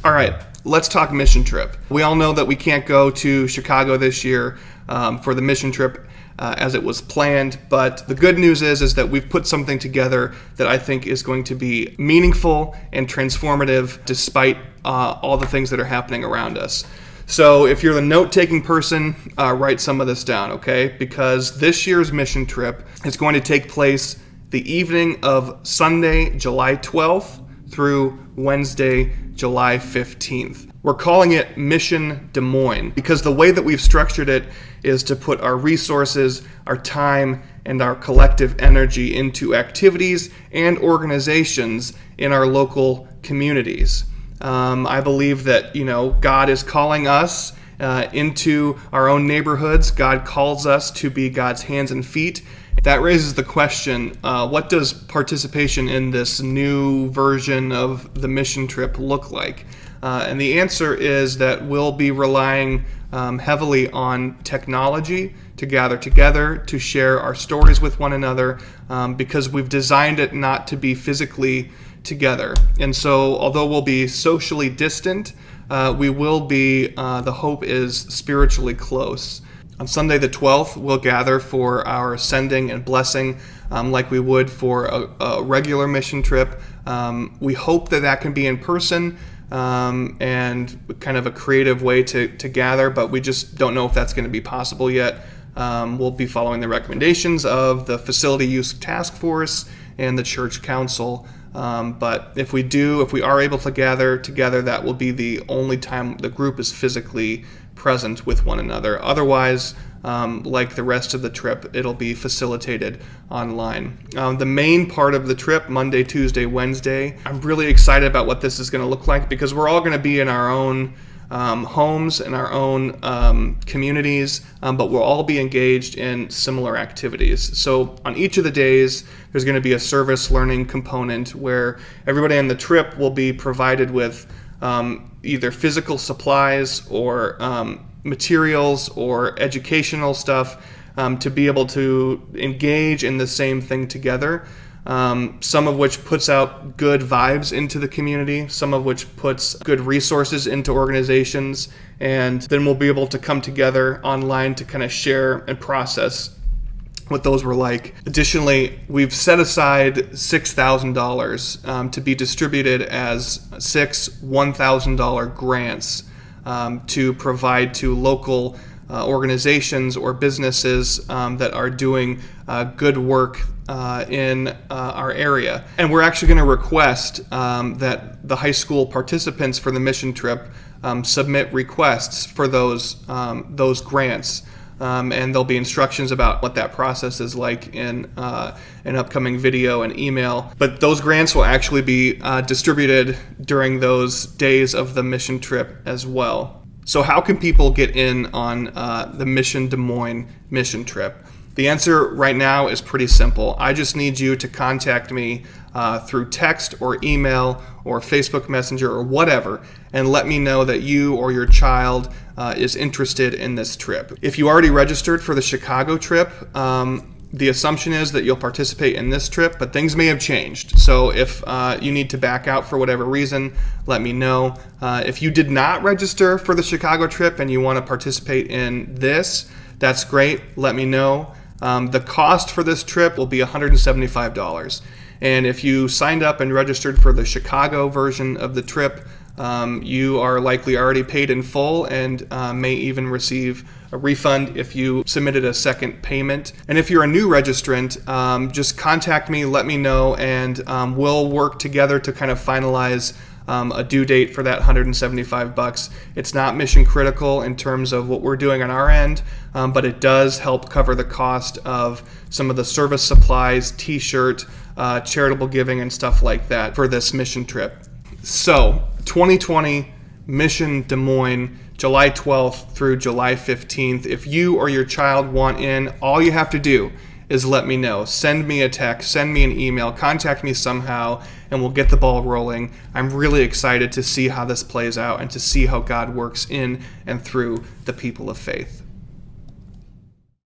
All right, let's talk mission trip. We all know that we can't go to Chicago this year for the mission trip as it was planned, but the good news is that we've put something together that I think is going to be meaningful and transformative despite all the things that are happening around us. So if you're the note-taking person, write some of this down, okay? Because this year's mission trip is going to take place the evening of Sunday, July 12th through Wednesday, July 15th. We're calling it Mission Des Moines because the way that we've structured it is to put our resources, our time, and our collective energy into activities and organizations in our local communities. I believe that, God is calling us into our own neighborhoods. God calls us to be God's hands and feet. That raises the question, what does participation in this new version of the mission trip look like? And the answer is that we'll be relying heavily on technology to gather together, to share our stories with one another, because we've designed it not to be physically together. And so although we'll be socially distant, we will be, the hope is, spiritually close. On Sunday the 12th, we'll gather for our sending and blessing like we would for a regular mission trip. We hope that can be in person and kind of a creative way to gather, but we just don't know if that's going to be possible yet. We'll be following the recommendations of the Facility Use Task Force and the Church Council. But if we are able to gather together, that will be the only time the group is physically present with one another. Otherwise, like the rest of the trip, it'll be facilitated online. The main part of the trip, Monday, Tuesday, Wednesday, I'm really excited about what this is going to look like because we're all going to be in our own homes and our own communities, but we'll all be engaged in similar activities. So on each of the days, there's going to be a service learning component where everybody on the trip will be provided with either physical supplies or materials or educational stuff to be able to engage in the same thing together. Some of which puts out good vibes into the community, some of which puts good resources into organizations, and then we'll be able to come together online to kind of share and process what those were like. Additionally, we've set aside $6,000 to be distributed as 6 $1,000 grants to provide to local organizations or businesses that are doing good work in our area. And we're actually going to request that the high school participants for the mission trip submit requests for those grants. And there'll be instructions about what that process is like in an upcoming video and email. But those grants will actually be distributed during those days of the mission trip as well. So how can people get in on the Mission Des Moines mission trip? The answer right now is pretty simple. I just need you to contact me through text or email or Facebook Messenger or whatever, and let me know that you or your child is interested in this trip. If you already registered for the Chicago trip, the assumption is that you'll participate in this trip, but things may have changed. So if you need to back out for whatever reason, let me know. If you did not register for the Chicago trip and you want to participate in this, that's great. Let me know. The cost for this trip will be $175. And if you signed up and registered for the Chicago version of the trip, you are likely already paid in full and may even receive a refund if you submitted a second payment. And if you're a new registrant, just contact me, let me know, and we'll work together to kind of finalize a due date for that $175. It's not mission critical in terms of what we're doing on our end, but it does help cover the cost of some of the service supplies, t-shirt, charitable giving, and stuff like that for this mission trip. So 2020 Mission Des Moines, July 12th through July 15th. If you or your child want in, all you have to do is let me know. Send me a text, send me an email, contact me somehow, and we'll get the ball rolling. I'm really excited to see how this plays out and to see how God works in and through the people of faith.